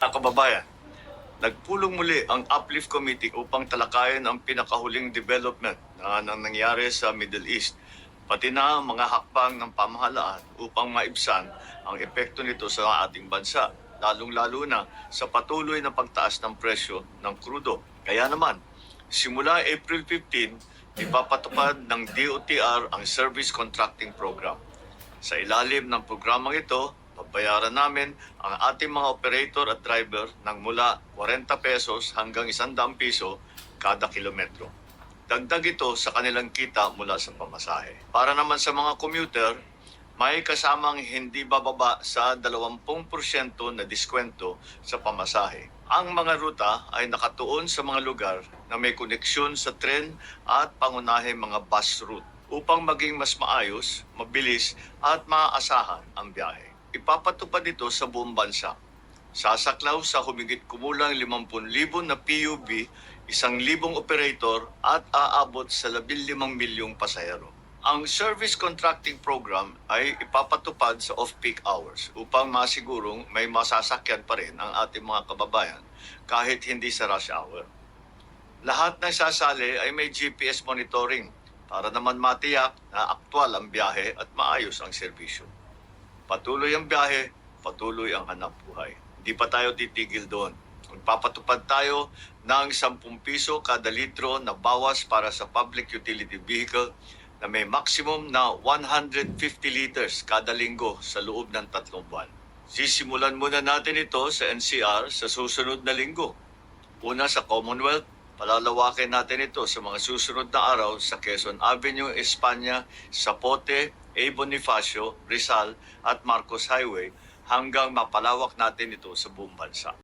Mga kababayan, nagpulong muli ang Uplift Committee upang talakayin ang pinakahuling development na nangyari sa Middle East, pati na ang mga hakbang ng pamahalaan upang maibsan ang epekto nito sa ating bansa, lalong-lalo na sa patuloy na pagtaas ng presyo ng krudo. Kaya naman, simula April 15, ipapatupad ng DOTR ang Service Contracting Program. Sa ilalim ng programang ito, babayaran namin ang ating mga operator at driver ng mula 40 pesos hanggang 100 piso kada kilometro. Dagdag ito sa kanilang kita mula sa pamasahe. Para naman sa mga commuter, may kasamang hindi bababa sa 20% na diskwento sa pamasahe. Ang mga ruta ay nakatuon sa mga lugar na may koneksyon sa tren at pangunahing mga bus route upang maging mas maayos, mabilis at maaasahan ang biyahe. Ipapatupad ito sa buong bansa. Sasaklaw sa humigit kumulang 50,000 na PUB, 1,000 operator at aabot sa 15 milyong pasahero. Ang Service Contracting Program ay ipapatupad sa off-peak hours upang masigurong may masasakyan pa rin ang ating mga kababayan kahit hindi sa rush hour. Lahat ng sasali ay may GPS monitoring para naman matiyak na aktwal ang biyahe at maayos ang serbisyo. Patuloy ang biyahe, patuloy ang hanap buhay. Hindi pa tayo titigil doon. Magpapatupad tayo ng 10 piso kada litro na bawas para sa public utility vehicle na may maximum na 150 liters kada linggo sa loob ng 3 buwan. Sisimulan muna natin ito sa NCR sa susunod na linggo. Una sa Commonwealth, palalawakin natin ito sa mga susunod na araw sa Quezon Avenue, Espanya, Zapote, A. Bonifacio, Rizal at Marcos Highway hanggang mapalawak natin ito sa buong bansa.